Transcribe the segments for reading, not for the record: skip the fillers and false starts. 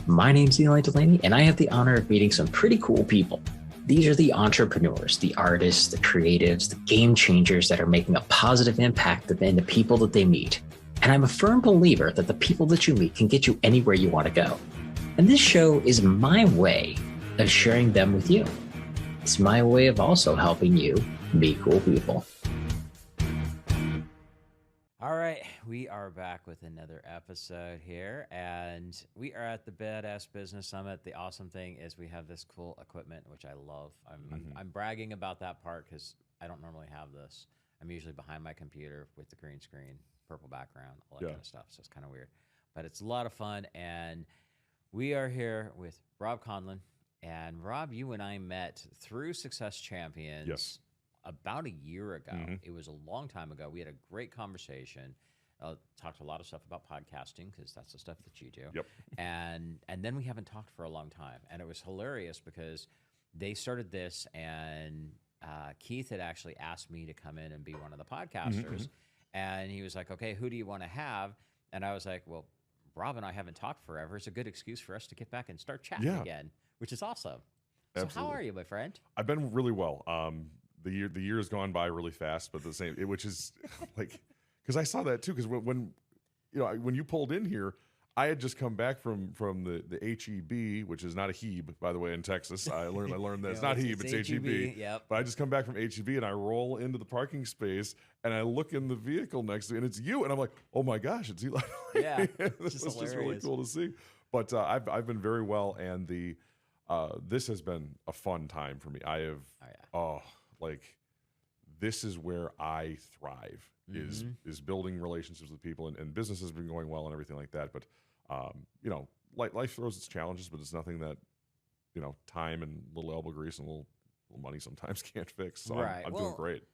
My name's Eli Delaney, and I have the honor of meeting some pretty cool people. These are the entrepreneurs, the artists, the creatives, the game changers that are making a positive impact in the people that they meet. And I'm a firm believer that the people that you meet can get you anywhere you want to go. And this show is my way of sharing them with you. It's my way of also helping you meet cool people. All right, we are back with another episode here, and we are at the Badass Business Summit. The awesome thing is we have this cool equipment, which I love. I'm bragging about that part because I don't normally have this. I'm usually behind my computer with the green screen, purple background, all that kind of stuff, so it's kind of weird. But it's a lot of fun, and we are here with Robb Conlon. And Robb, you and I met through Success Champions about a year ago. It was a long time ago. We had a great conversation. Talked a lot of stuff about podcasting because that's the stuff that you do. Yep. And then we haven't talked for a long time. And it was hilarious because they started this, and Keith had actually asked me to come in and be one of the podcasters. And he was like, okay, who do you want to have? And I was like, well, Robb and I haven't talked forever. It's a good excuse for us to get back and start chatting again, which is awesome. Absolutely. So how are you, my friend? I've been really well. The year has gone by really fast, but the same, which is like, because I saw that too. Because when you pulled in here, I had just come back from the HEB, which is not a HEB, by the way, in Texas. I learned that it's not HEB, it's HEB. Yep. But I just come back from HEB and I roll into the parking space and I look in the vehicle next to me and it's you, and I'm like, oh my gosh, it's Eli. Yeah, This was just really cool to see. But I've been very well, and this has been a fun time for me. I have this is where I thrive, is building relationships with people, and business has been going well and everything like that. But life throws its challenges, but it's nothing that time and little elbow grease and little money sometimes can't fix. So I'm doing great.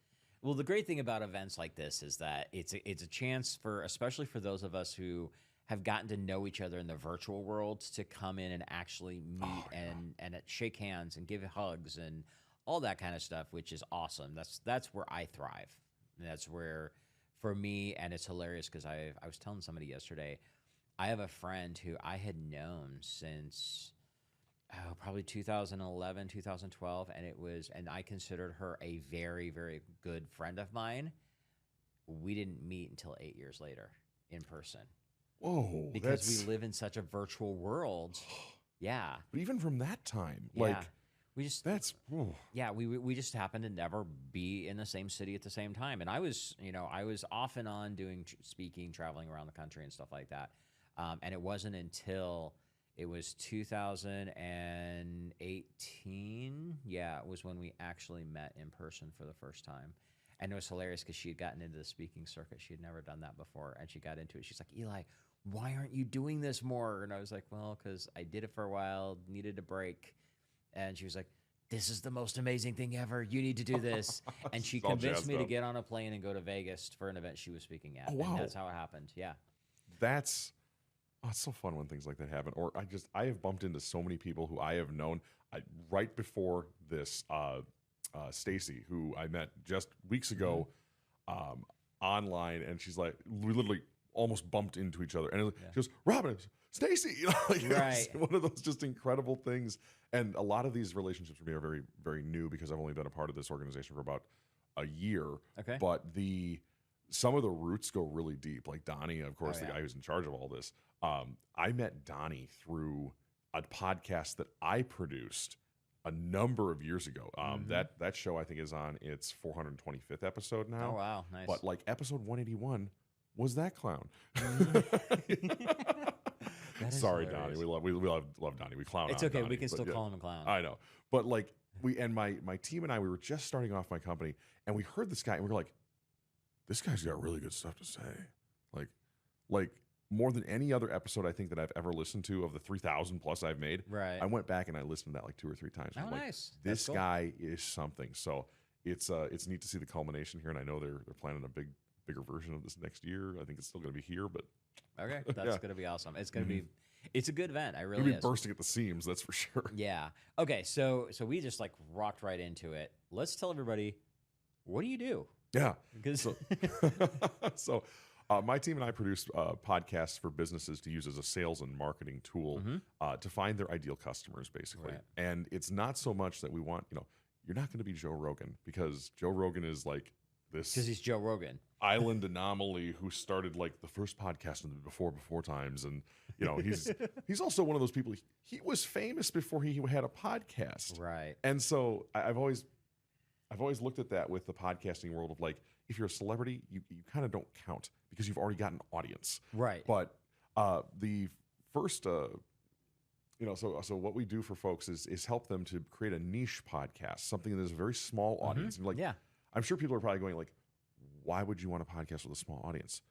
Well, the great thing about events like this is that it's a chance for, especially for those of us who have gotten to know each other in the virtual world, to come in and actually meet and shake hands and give hugs and all that kind of stuff, which is awesome. That's where I thrive. And that's where, for me, and it's hilarious because I was telling somebody yesterday, I have a friend who I had known since probably 2011, 2012, and I considered her a very, very good friend of mine. We didn't meet until 8 years later in person. Whoa! Because we live in such a virtual world. Yeah. But even from that time, we just we just happened to never be in the same city at the same time. And I was off and on doing speaking, traveling around the country and stuff like that. And it wasn't until it was 2018. Yeah, it was when we actually met in person for the first time. And it was hilarious because she had gotten into the speaking circuit. She had never done that before. And she got into it. She's like, Eli, why aren't you doing this more? And I was like, well, because I did it for a while, needed a break. And she was like, this is the most amazing thing ever. You need to do this. And she convinced me to get on a plane and go to Vegas for an event she was speaking at. Oh, wow. And that's how it happened. Yeah. It's so fun when things like that happen. Or I have bumped into so many people who I have known right before this, Stacy, who I met just weeks ago online. And she's like, we literally almost bumped into each other. And she goes, Robin, Stacy, right. One of those just incredible things. And a lot of these relationships for me are very, very new because I've only been a part of this organization for about a year. Okay. But some of the roots go really deep. Like Donnie, of course, the guy who's in charge of all this. I met Donnie through a podcast that I produced a number of years ago. That show, I think, is on its 425th episode now. Oh, wow. Nice. But like episode 181 was that clown. Sorry, hilarious. Donnie. We love Donnie. We clown. It's on okay. Donnie, We can still call him a clown. I know, but like my team and I, we were just starting off my company, and we heard this guy, and we were like, "This guy's got really good stuff to say." Like more than any other episode I think that I've ever listened to of the 3,000 plus I've made. Right. I went back and I listened to that like 2 or 3 times. Oh, I'm like, nice. This guy is something. So it's neat to see the culmination here, and I know they're planning a bigger version of this next year. I think it's still going to be here, but okay, that's going to be awesome. It's going to be. It's a good event. It'll be bursting at the seams, that's for sure. Yeah. Okay, so we just like rocked right into it. Let's tell everybody, what do you do? Yeah. Because so My team and I produce podcasts for businesses to use as a sales and marketing tool to find their ideal customers, basically. Right. And it's not so much that we want, you're not going to be Joe Rogan, because Joe Rogan is like this Because he's Joe Rogan. island anomaly who started like the first podcast in the before times. And, he's also one of those people, he was famous before he had a podcast. Right. And so I've always looked at that with the podcasting world of like, if you're a celebrity, you kind of don't count because you've already got an audience. Right. But the first, so what we do for folks is help them to create a niche podcast, something that is a very small audience. And like, Yeah. I'm sure people are probably going like, why would you want a podcast with a small audience?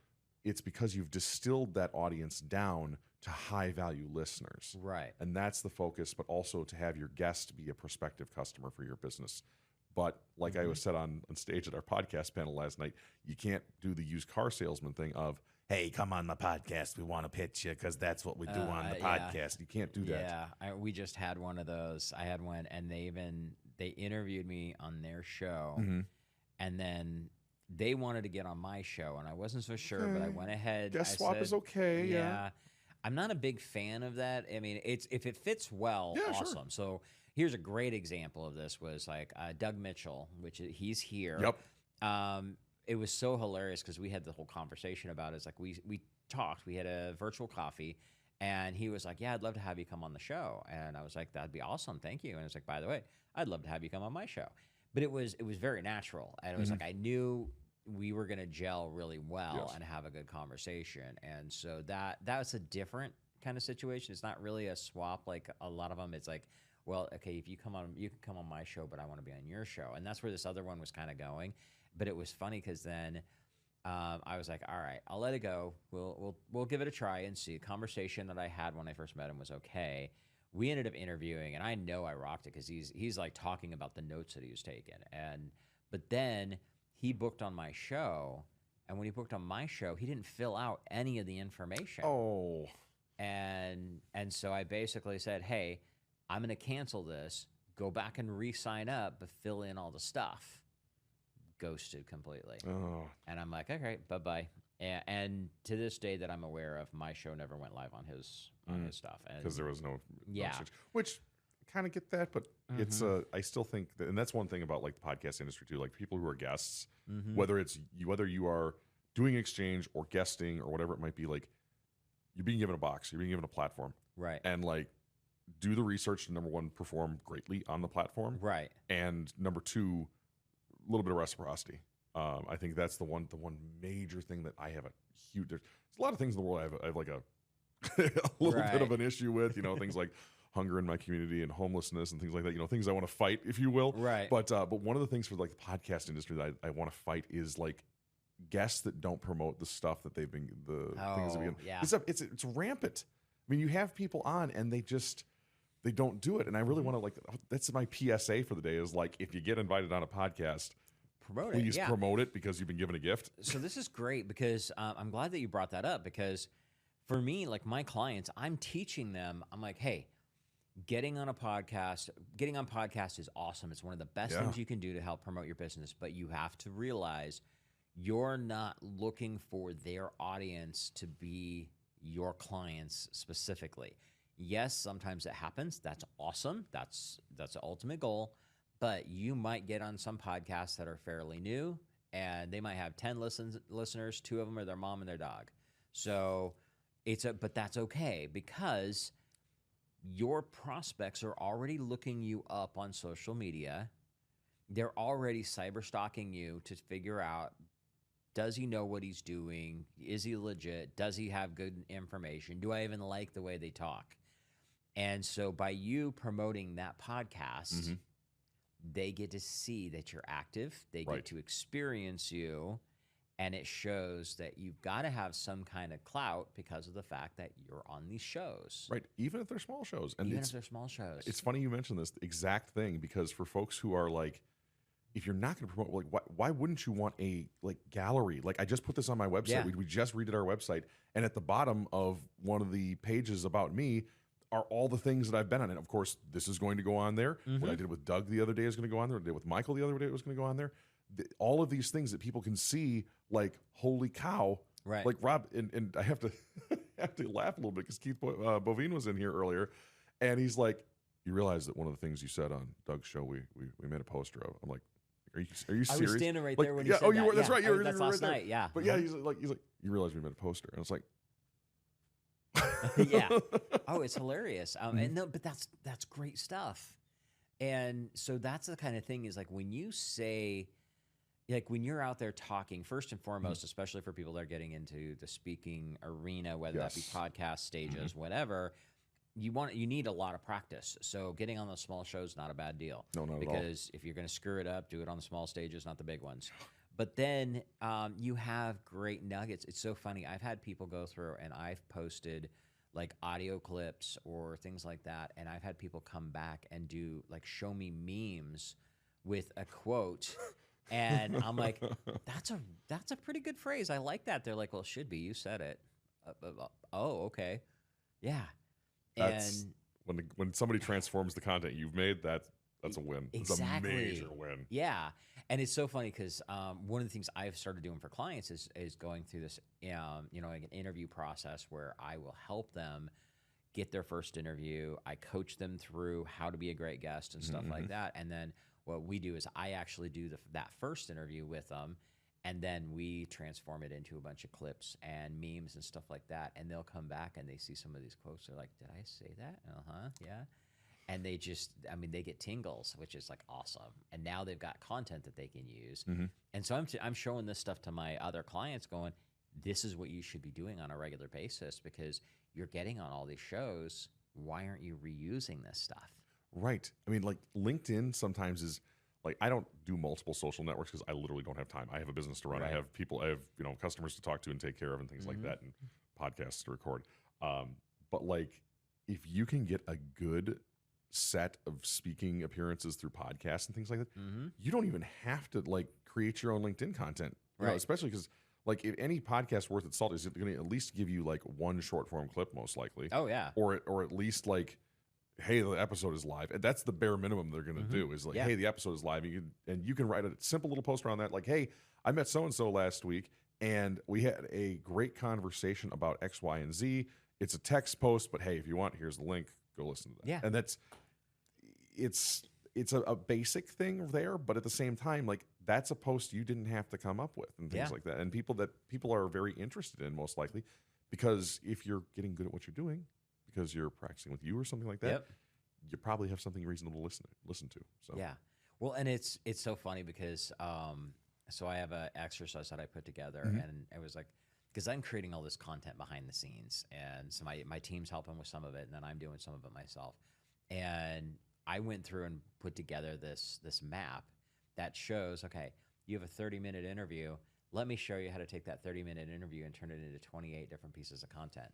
It's because you've distilled that audience down to high value listeners. Right. And that's the focus, but also to have your guest be a prospective customer for your business. But like I was said on stage at our podcast panel last night, you can't do the used car salesman thing of, hey, come on the podcast. We want to pitch you because that's what we do on the podcast. You can't do that. Yeah, we just had one of those. I had one, and they interviewed me on their show, and then they wanted to get on my show, and I wasn't so sure, but I went ahead. Guest swap is okay. Yeah. I'm not a big fan of that. I mean, if it fits well, awesome. Sure. So here's a great example of this was like Doug Mitchell, he's here. Yep. It was so hilarious because we had the whole conversation about it. It's like we talked. We had a virtual coffee, and he was like, "Yeah, I'd love to have you come on the show." And I was like, "That'd be awesome, thank you." And it's like, "By the way, I'd love to have you come on my show." But it was very natural, and it was like I knew we were going to gel really well and have a good conversation. And so that was a different kind of situation. It's not really a swap like a lot of them. It's like, well, okay, if you come on, you can come on my show, but I want to be on your show. And that's where this other one was kind of going. But it was funny because then I was like, all right, I'll let it go. We'll give it a try and see. The conversation that I had when I first met him was okay. We ended up interviewing, and I know I rocked it because he's like talking about the notes that he was taking. But then he booked on my show, and when he booked on my show, he didn't fill out any of the information. Oh. And so I basically said, hey, I'm going to cancel this. Go back and re-sign up, but fill in all the stuff. Ghosted completely. Oh. And I'm like, okay, bye-bye. And to this day that I'm aware of, my show never went live on his stuff. Because there was no Yeah. switch. Which, kind of get that, but it's I still think that, and that's one thing about like the podcast industry too, like people who are guests, whether you are doing exchange or guesting or whatever it might be, like you're being given a box, you're being given a platform. Right. And like do the research to, number one, perform greatly on the platform. Right. And number two, a little bit of reciprocity. I think that's the one major thing that I have a huge. There's a lot of things in the world I have like a little bit of an issue with. Things like hunger in my community and homelessness and things like that. Things I want to fight, if you will. Right. But one of the things for like the podcast industry that I want to fight is like guests that don't promote the stuff that they've been things. Yeah. It's rampant. I mean, you have people on and they don't do it. And I really want to like, that's my PSA for the day is like, if you get invited on a podcast, please promote it because you've been given a gift. So this is great because I'm glad that you brought that up because for me, like my clients, I'm teaching them, I'm like, hey, getting on podcast is awesome. It's one of the best things you can do to help promote your business, but you have to realize you're not looking for their audience to be your clients specifically. Yes, sometimes it happens. That's awesome. That's the ultimate goal. But you might get on some podcasts that are fairly new, and they might have 10 listeners. 2 of them are their mom and their dog. So but that's okay because your prospects are already looking you up on social media. They're already cyber stalking you to figure out, does he know what he's doing? Is he legit? Does he have good information? Do I even like the way they talk? And so by you promoting that podcast, they get to see that you're active. They get to experience you. And it shows that you've got to have some kind of clout because of the fact that you're on these shows. Right. Even if they're small shows. And even if they're small shows. It's funny you mentioned this exact thing because for folks who are like, if you're not going to promote, like, why wouldn't you want a like gallery? Like I just put this on my website. Yeah. We just redid our website. And at the bottom of one of the pages about me are all the things that I've been on. And of course, this is going to go on there. What I did with Doug the other day is going to go on there. What I did with Michael the other day was going to go on there. All of these things that people can see, like, holy cow, Right. Like Rob, and I have to have to laugh a little bit because Keith Bovine was in here earlier, and he's like, "You realize that one of the things you said on Doug's show, we made a poster of." I'm like, "Are you serious?" I was standing right like, there when yeah, you said you that. were. That's Yeah. right. You were. That's You were last right there. night. Yeah. But yeah, he's like, "You realize we made a poster?" And it's like, Yeah. Oh, it's hilarious. And no, but that's great stuff. And so that's the kind of thing is like when you say, like when you're out there talking, first and foremost, especially for people that are getting into the speaking arena, whether that be Yes. podcast stages, whatever, you need a lot of practice. So getting on those small shows not a bad deal. No, not at all. Because if you're going to screw it up, do it on the small stages, not the big ones. But then you have great nuggets. It's so funny. I've had people go through and I've posted like audio clips or things like that, and I've had people come back and do like show me memes with a quote. And I'm like, that's a pretty good phrase. I like that. They're like, well, it should be. You said it. Oh, okay. Yeah. That's And when somebody transforms the content you've made, that's a win. exactly. It's a major win. Yeah. And it's so funny because one of the things I've started doing for clients is going through this, like an interview process where I will help them get their first interview. I coach them through how to be a great guest and stuff like that. And then what we do is I actually do that first interview with them, and then we transform it into a bunch of clips and memes and stuff like that. And they'll come back and they see some of these quotes. They're like, did I say that? Yeah. And they they get tingles, which is like awesome. And now they've got content that they can use. And so I'm showing this stuff to my other clients going, this is what you should be doing on a regular basis because you're getting on all these shows. Why aren't you reusing this stuff? Right. I mean, like LinkedIn sometimes is like, I don't do multiple social networks because I literally don't have time. I have a business to run. Right. I have people, I have, customers to talk to and take care of and things like that, and podcasts to record. But like, if you can get a good set of speaking appearances through podcasts and things like that, you don't even have to like create your own LinkedIn content, Right. especially because like if any podcast worth its salt is going to at least give you like one short form clip, most likely. Oh yeah. Or at least like, hey, the episode is live. And that's the bare minimum they're going to do is like, hey, the episode is live. You can write a simple little post around that. Like, hey, I met so-and-so last week and we had a great conversation about X, Y, and Z. It's a text post, but hey, if you want, here's the link. Go listen to that. Yeah. And it's a basic thing there, but at the same time, like that's a post you didn't have to come up with and things like that. And people are very interested in, most likely, because if you're getting good at what you're doing, because you're practicing with you or something like that, you probably have something reasonable to listen to. So yeah. Well, and it's so funny because so I have an exercise that I put together, and it was like, because I'm creating all this content behind the scenes, and so my team's helping with some of it, and then I'm doing some of it myself. And I went through and put together this map that shows, okay, you have a 30-minute interview. Let me show you how to take that 30-minute interview and turn it into 28 different pieces of content.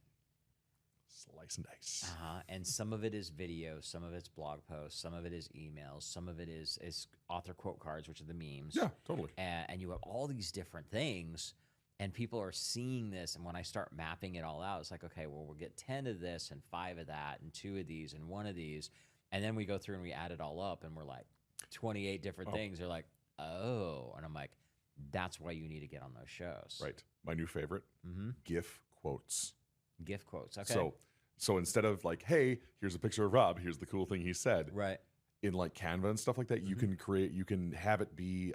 Slice and dice. And some of it is video, some of it's blog posts, some of it is emails, some of it is author quote cards, which are the memes. Yeah, totally. And you have all these different things, and people are seeing this. And when I start mapping it all out, it's like, okay, well, we'll get 10 of this and 5 of that and 2 of these and 1 of these. And then we go through and we add it all up, and we're like 28 different things. They're like, oh. And I'm like, that's why you need to get on those shows. Right. My new favorite, GIF quotes. GIF quotes. Okay. So instead of like, hey, here's a picture of Rob, here's the cool thing he said. Right. In like Canva and stuff like that, you can have it be,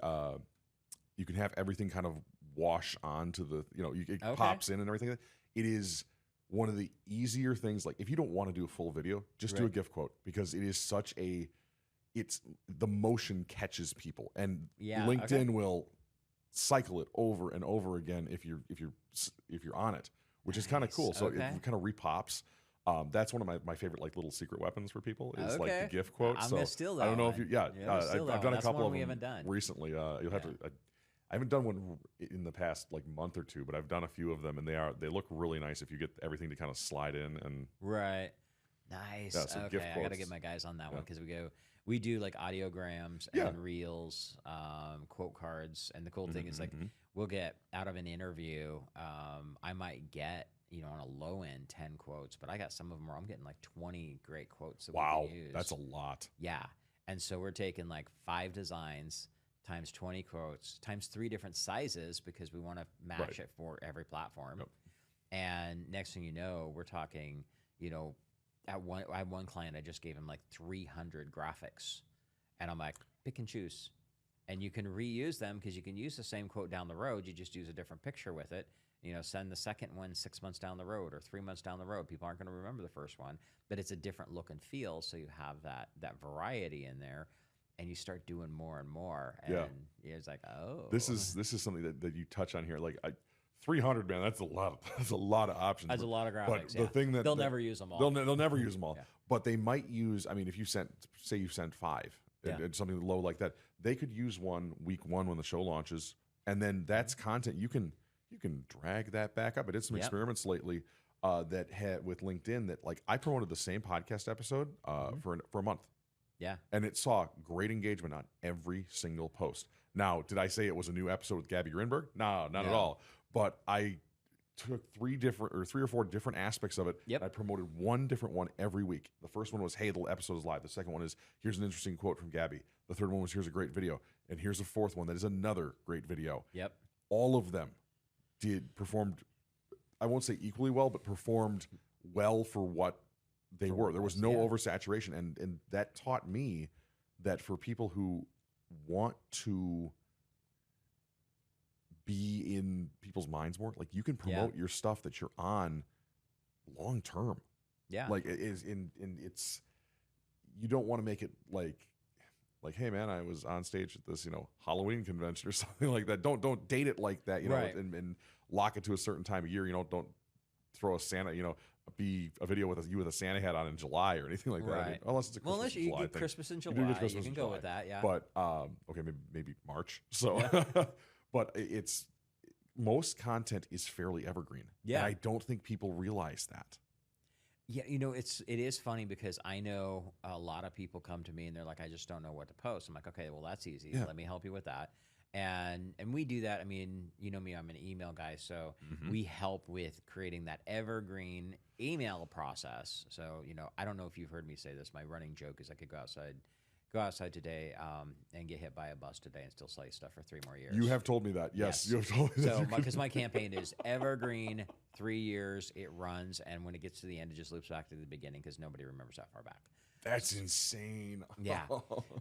you can have everything kind of wash onto the, it pops in and everything. It is one of the easier things. Like if you don't want to do a full video, just do a GIF quote, because it is the motion catches people, and LinkedIn will cycle it over and over again if you're on it, which is kind of cool. So it kind of repops. That's one of my favorite like little secret weapons for people is like the GIF quote. I'm gonna steal that. I don't know one. if you. I've done a couple of them we haven't done recently. You'll have to. I haven't done one in the past like month or two, but I've done a few of them, and they look really nice if you get everything to kind of slide in and. Right. Nice. Yeah, so okay, GIF I gotta quotes. get my guys on that one because we do like audiograms and reels, quote cards, and the cool thing is like we'll get out of an interview. I might get on a low end 10 quotes, but I got some of them where I'm getting like 20 great quotes that we can use. That's a lot. Yeah, and so we're taking like 5 designs, times 20 quotes times 3 different sizes because we want to match it for every platform. Yep. And next thing you know, we're talking, you know, I had one client, I just gave him like 300 graphics. And I'm like, pick and choose. And you can reuse them because you can use the same quote down the road. You just use a different picture with it. You know, send the second one 6 months down the road or 3 months down the road. People aren't going to remember the first one, but it's a different look and feel. So you have that variety in there, and you start doing more and more. And it's like, oh, this is something that you touch on here. Like 300, man, that's a lot. That's a lot of options. That's a lot of graphics. But the thing that they'll never use them all. They'll never use them all. But they might use. I mean, if you say you sent 5 and something low like that, they could use one week 1 when the show launches, and then that's content you can drag that back up. I did some experiments lately that had with LinkedIn that like I promoted the same podcast episode for a month. Yeah. And it saw great engagement on every single post. Now, did I say it was a new episode with Gabby Grinberg? No, not at all. But I took 3 or 4 different aspects of it. Yep. I promoted one different one every week. The first one was, hey, the episode is live. The second one is, here's an interesting quote from Gabby. The third one was, here's a great video. And here's a fourth one that is another great video. Yep. All of them performed, I won't say equally well, but performed well for what they were. There was no oversaturation. And that taught me that for people who want to be in people's minds more, like you can promote your stuff that you're on long term. Yeah. Like it is it's, you don't want to make it like, hey man, I was on stage at this, Halloween convention or something like that. Don't date it like that, and lock it to a certain time of year. Don't throw a Santa, be a video with you with a Santa hat on in July or anything like that. I mean, unless it's a Christmas in July thing. Christmas in July. You can go with that, yeah. But okay, maybe March. So, but it's most content is fairly evergreen. Yeah, and I don't think people realize that. Yeah, it is funny because I know a lot of people come to me and they're like, I just don't know what to post. I'm like, okay, well that's easy. Yeah. Let me help you with that. And we do that. I mean, you know me, I'm an email guy, so we help with creating that evergreen email process. So, I don't know if you've heard me say this. My running joke is I could go outside today and get hit by a bus today and still sell you stuff for 3 more years. You have told me that. Yes. You have told me that. So, because my campaign is evergreen, 3 years, it runs, and when it gets to the end, it just loops back to the beginning because nobody remembers that far back. That's insane. Yeah.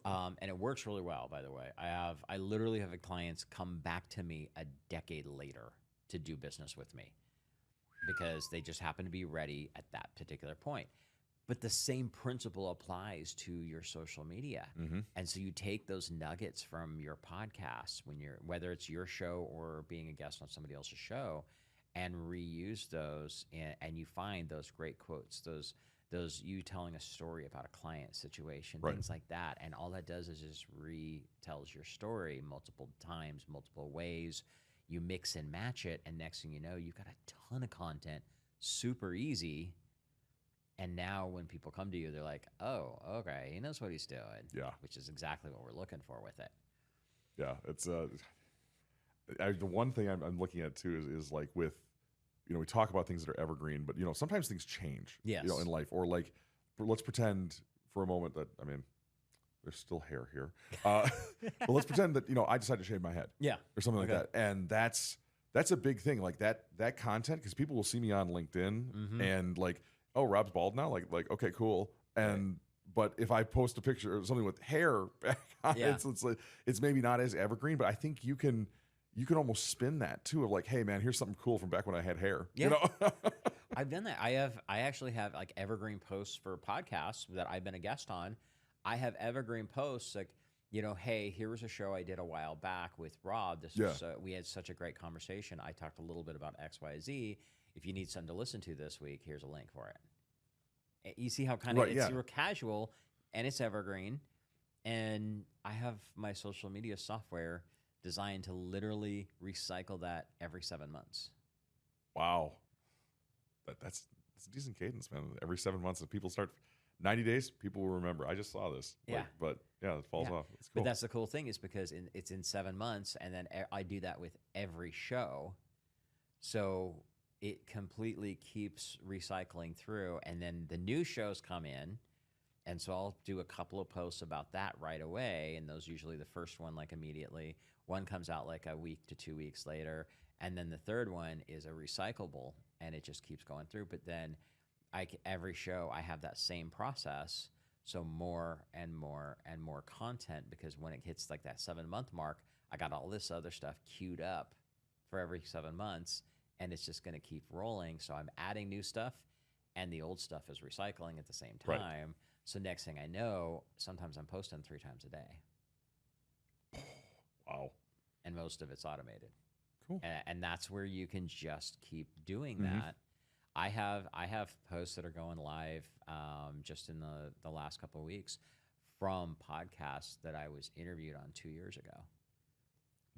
And it works really well, by the way. I literally have clients come back to me a decade later to do business with me because they just happen to be ready at that particular point. But the same principle applies to your social media. And so you take those nuggets from your podcast whether it's your show or being a guest on somebody else's show, and reuse those, and you find those great quotes, those you telling a story about a client situation, things like that. And all that does is just retells your story multiple times, multiple ways. You mix and match it, and next thing you know, you've got a ton of content, super easy. And now when people come to you, they're like, oh, okay, he knows what he's doing. Yeah. Which is exactly what we're looking for with it. Yeah. It's the one thing I'm looking at too is like with, we talk about things that are evergreen, but sometimes things change, yes. In life, or like, let's pretend for a moment that, I mean, there's still hair here. But let's pretend that, I decided to shave my head. Yeah. Or something like that. And that's a big thing. Like that content, because people will see me on LinkedIn and like, oh, Robb's bald now. Like, okay, cool. And, but if I post a picture of something with hair back on it, it's maybe not as evergreen, but I think you can almost spin that too, of like, hey man, here's something cool from back when I had hair. Yeah. I've done that. I actually have like evergreen posts for podcasts that I've been a guest on. I have evergreen posts like, hey, here was a show I did a while back with Robb. We had such a great conversation. I talked a little bit about XYZ. If you need something to listen to this week, here's a link for it. You see how kind of it's super casual and it's evergreen. And I have my social media software designed to literally recycle that every 7 months. Wow. That's a decent cadence, man. Every 7 months, if people start 90 days, people will remember. I just saw this. Yeah. But yeah, it falls off. It's cool. But that's the cool thing is because it's in 7 months, and then I do that with every show. So it completely keeps recycling through, and then the new shows come in, And so I'll do a couple of posts about that right away. And those usually the first one, like immediately. One comes out like a week to 2 weeks later. And then the third one is a recyclable, and it just keeps going through. But then every show, I have that same process. So more and more and more content, because when it hits like that 7-month mark, I got all this other stuff queued up for every 7 months, and it's just going to keep rolling. So I'm adding new stuff, and the old stuff is recycling at the same time. Right. So next thing I know, sometimes I'm posting 3 times a day. Wow. And most of it's automated. Cool. And that's where you can just keep doing that. I have posts that are going live just in the last couple of weeks from podcasts that I was interviewed on 2 years ago.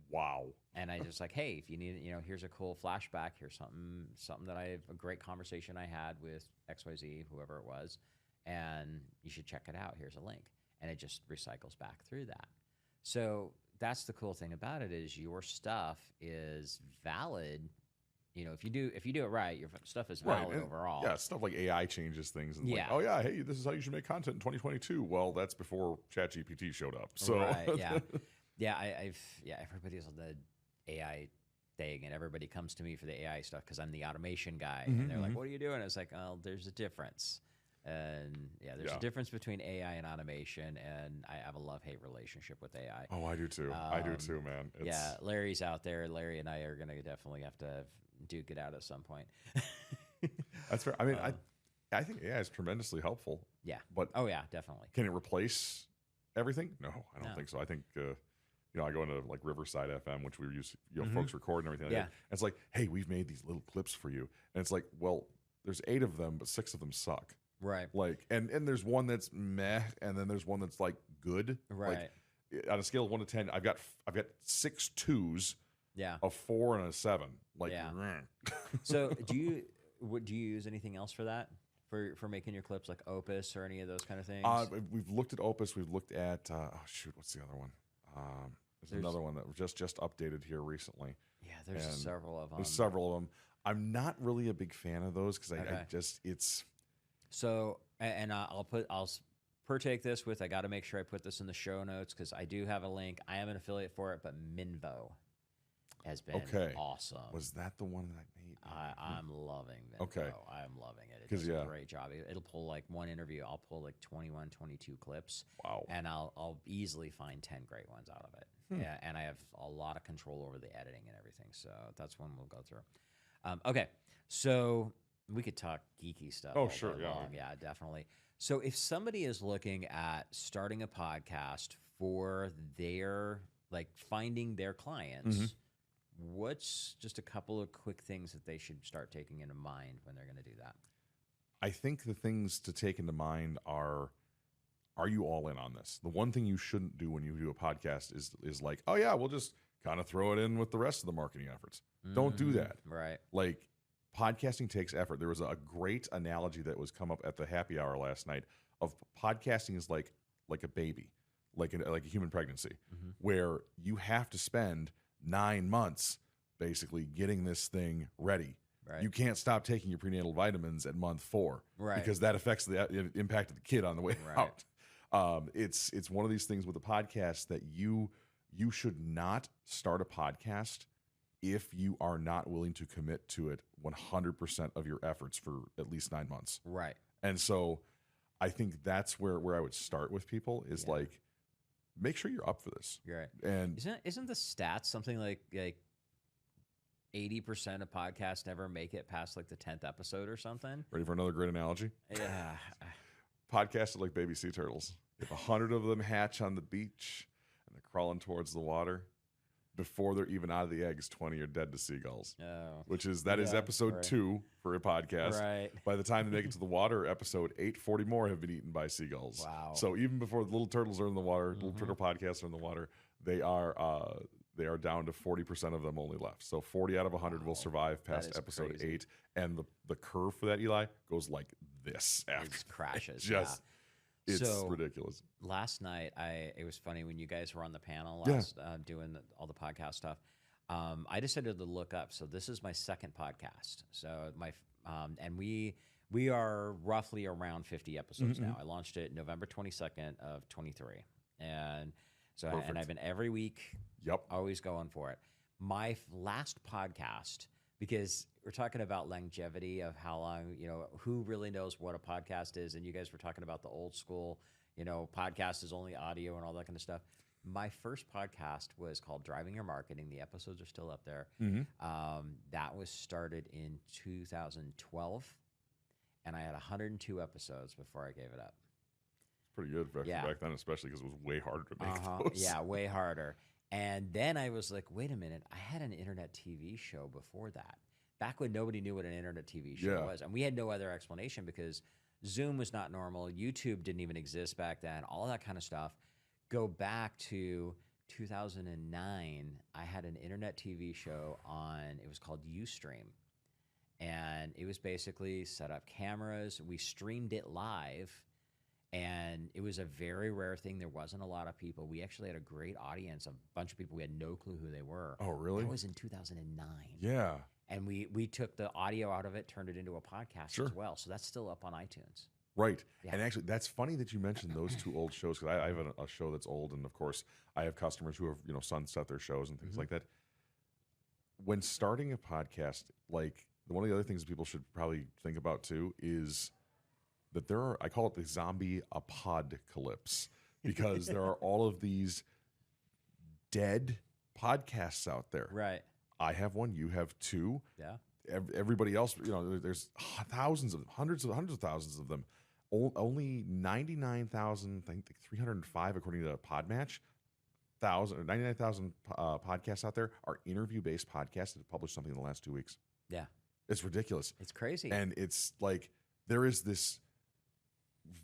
Wow. And I just like, hey, if you need, here's a cool flashback. Here's something that a great conversation I had with XYZ, whoever it was, and you should check it out. Here's a link. And it just recycles back through that. So that's the cool thing about it, is your stuff is valid. If you do it right, your stuff is valid overall. Yeah, stuff like AI changes things. And Yeah. like, oh yeah, hey, this is how you should make content in 2022. Well, that's before ChatGPT showed up. So right, yeah. Yeah, everybody's on the AI thing, and everybody comes to me for the AI stuff because I'm the automation guy. And they're like, what are you doing? It's like, oh, there's a difference. And there's a difference between AI and automation, and I have a love-hate relationship with AI. Oh, I do too. I do too, man. Larry's out there. Larry and I are going to definitely have to duke it out at some point. That's fair. I mean, I think AI is tremendously helpful. Yeah. But oh yeah, definitely. Can it replace everything? No, I don't think so. I think I go into like Riverside FM, which we use, folks record and everything. Like that. And it's like, hey, we've made these little clips for you, and it's like, well, there's 8 of them, but 6 of them suck. Right. Like, and there's one that's meh, and then there's one that's like good. Right. Like, on a scale of 1 to 10, I've got 6 2s. Yeah. A 4 and a 7. Like, So do you use anything else for that? For making your clips, like Opus or any of those kind of things? We've looked at Opus. We've looked at what's the other one? There's another one that was just updated here recently. Yeah, there's several of them. There's several of them. I'm not really a big fan of those because it's. So, and I'll partake this with, I got to make sure I put this in the show notes because I do have a link. I am an affiliate for it, but Minvo has been awesome. Was that the one that I made? I'm loving Minvo. Okay. I'm loving it. It does a great job. It'll pull like one interview. I'll pull like 21, 22 clips. Wow. And I'll easily find 10 great ones out of it. Yeah, and I have a lot of control over the editing and everything. So that's one we'll go through. Okay. So we could talk geeky stuff. Oh, sure. Yeah. Yeah, definitely. So if somebody is looking at starting a podcast for their, like, finding their clients, what's just a couple of quick things that they should start taking into mind when they're going to do that? I think the things to take into mind are you all in on this? The one thing you shouldn't do when you do a podcast is like, oh yeah, we'll just kind of throw it in with the rest of the marketing efforts. Don't do that. Right. Like, podcasting takes effort. There was a great analogy that was come up at the happy hour last night of podcasting is like a baby, like a human pregnancy, where you have to spend 9 months basically getting this thing ready. Right. You can't stop taking your prenatal vitamins at month 4, right? Because that affects the impact of the kid on the way out. It's one of these things with a podcast that you should not start a podcast if you are not willing to commit to it 100% of your efforts for at least 9 months. Right. And so I think that's where I would start with people is like, make sure you're up for this. Right. And isn't the stats something like 80% of podcasts never make it past like the 10th episode or something? Ready for another great analogy? Yeah. Podcasts are like baby sea turtles. If 100 of them hatch on the beach and they're crawling towards the water, before they're even out of the eggs, 20 are dead to seagulls. Oh. Which is episode 2 for a podcast. Right. By the time they make it to the water, episode 8, 40 more have been eaten by seagulls. Wow. So even before the little turtles are in the water, little turtle podcasts are in the water, they are down to 40% of them only left. So 40 out of 100 will survive past episode 8. And the curve for that, Eli, goes like this after. It crashes. It's so, ridiculous. Last night, it was funny when you guys were on the panel doing all the podcast stuff. I decided to look up. So this is my second podcast. So and we We are roughly around 50 episodes Mm-hmm. now. I launched it November 22nd of 23. And so, Perfect. and I've been every week, Yep. always going for it. My last podcast, because we're talking about longevity of how long, who really knows what a podcast is. And you guys were talking about the old school, podcast is only audio and all that kind of stuff. My first podcast was called Driving Your Marketing. The episodes are still up there. Mm-hmm. That was started in 2012, and I had 102 episodes before I gave it up. It's pretty good back then, especially because it was way harder to make those. Yeah, way harder. And then I was like, wait a minute, I had an internet TV show before that, back when nobody knew what an internet TV show was. And we had no other explanation because Zoom was not normal. YouTube didn't even exist back then, all that kind of stuff. Go back to 2009, I had an internet TV show it was called Ustream. And it was basically set up cameras. We streamed it live. And it was a very rare thing. There wasn't a lot of people. We actually had a great audience, a bunch of people. We had no clue who they were. Oh, really? That was in 2009. Yeah. And we took the audio out of it, turned it into a podcast as well. So that's still up on iTunes. Right. Yeah. And actually, that's funny that you mentioned those two old shows, because I have a show that's old. And of course, I have customers who have, sunset their shows and things like that. When starting a podcast, like one of the other things people should probably think about too is that I call it the zombie apocalypse, because there are all of these dead podcasts out there. Right. I have one, you have two. Yeah. Everybody else, there's hundreds of thousands of them. Only 99,000, I think 305, according to Podmatch, 99,000 podcasts out there are interview-based podcasts that have published something in the last 2 weeks. Yeah. It's ridiculous. It's crazy. And it's like there is this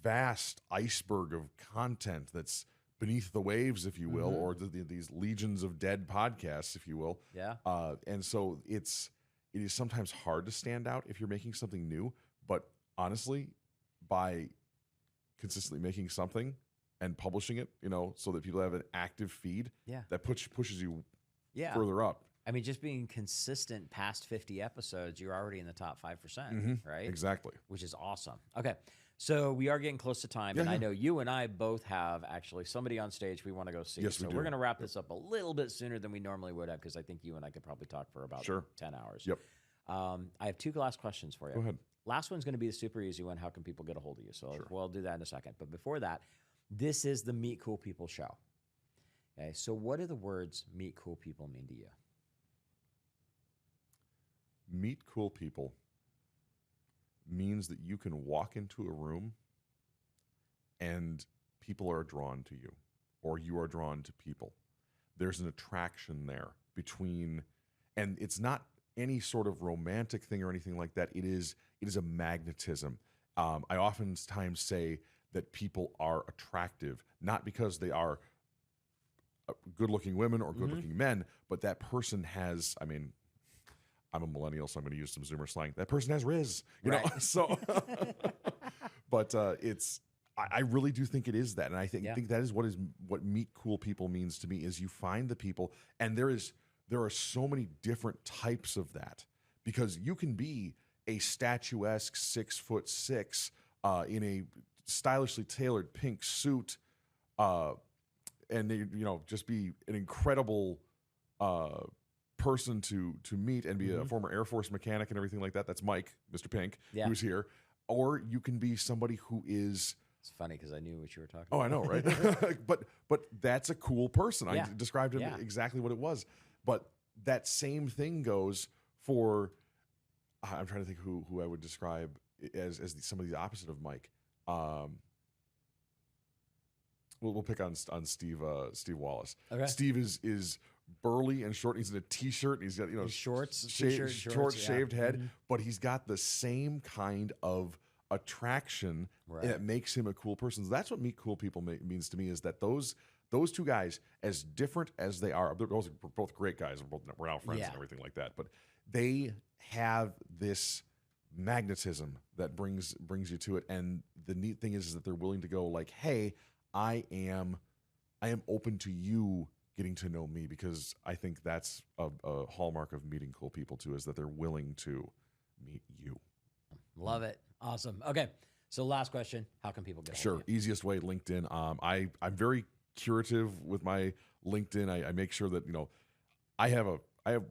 vast iceberg of content that's beneath the waves, if you will, or these legions of dead podcasts, if you will. Yeah. And so it is sometimes hard to stand out if you're making something new. But honestly, by consistently making something and publishing it, so that people have an active feed, that pushes you further up. I mean, just being consistent past 50 episodes, you're already in the top 5%, right? Exactly. Which is awesome. Okay. So we are getting close to time, and I know you and I both have actually somebody on stage we want to go see. Yes, so we do. We're going to wrap this up a little bit sooner than we normally would have, because I think you and I could probably talk for about 10 hours. Yep. I have two last questions for you. Go ahead. Last one's going to be the super easy one. How can people get a hold of you? So we'll do that in a second. But before that, this is the Meet Cool People show. Okay. So what do the words meet cool people mean to you? Meet cool people means that you can walk into a room and people are drawn to you, or you are drawn to people. There's an attraction there between, and it's not any sort of romantic thing or anything like that. It is a magnetism. I oftentimes say that people are attractive, not because they are good-looking women or good-looking men, but that person has, I'm a millennial, so I'm going to use some Zoomer slang. That person has Riz, you know. So, but I really do think it is that, and I think that is what meet cool people means to me. Is you find the people, and there are so many different types of that, because you can be a statuesque 6'6" in a stylishly tailored pink suit, and just be an incredible person to meet and be a former Air Force mechanic and everything like that. That's Mike, Mr. Pink, who's here. Or you can be somebody who is. It's funny because I knew what you were talking about. Oh, I know, right? but that's a cool person. I described him exactly what it was. But that same thing goes for. I'm trying to think who I would describe as somebody the opposite of Mike. We'll pick on Steve Wallace. Okay. Steve is burly and short. He's in a t-shirt. And he's got shorts, shaved head, but he's got the same kind of attraction that makes him a cool person. So that's what meet cool people means to me. Is that those two guys, as different as they are, they're both great guys. We're now friends and everything like that. But they have this magnetism that brings you to it. And the neat thing is that they're willing to go like, hey, I am open to you getting to know me, because I think that's a hallmark of meeting cool people too, is that they're willing to meet you. Love it. Awesome. Okay. So last question, how can people get Sure. hold of you? Easiest way, LinkedIn. I'm very curative with my LinkedIn. I make sure that, I have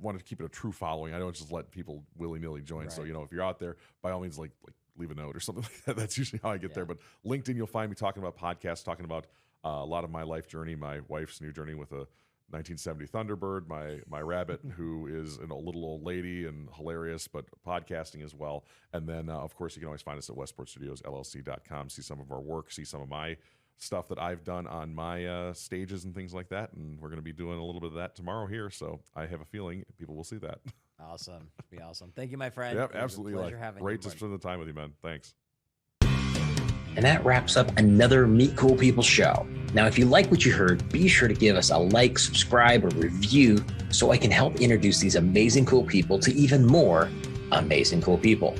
wanted to keep it a true following. I don't just let people willy-nilly join. So, Right. if you're out there, by all means, like leave a note or something like that. That's usually how I get there. Yeah. But LinkedIn, you'll find me talking about podcasts, talking about a lot of my life journey, my wife's new journey with a 1970 Thunderbird, my rabbit, who is a little old lady and hilarious, but podcasting as well. And then, of course, you can always find us at westportstudiosllc.com, see some of our work, see some of my stuff that I've done on my stages and things like that. And we're going to be doing a little bit of that tomorrow here. So I have a feeling people will see that. Awesome. Be awesome. Thank you, my friend. Yep, It was a absolutely. pleasure having Great you. to spend the time with you, man. Thanks. And that wraps up another Meet Cool People show. Now, if you like what you heard, be sure to give us a like, subscribe, or review so I can help introduce these amazing cool people to even more amazing cool people.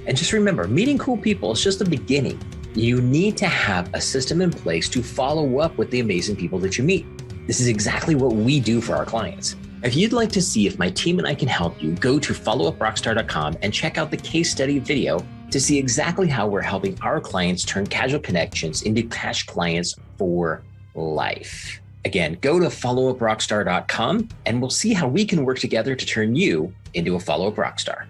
And just remember, meeting cool people is just the beginning. You need to have a system in place to follow up with the amazing people that you meet. This is exactly what we do for our clients. If you'd like to see if my team and I can help you, go to followuprockstar.com and check out the case study video to see exactly how we're helping our clients turn casual connections into cash clients for life. Again, go to followuprockstar.com and we'll see how we can work together to turn you into a follow-up rockstar.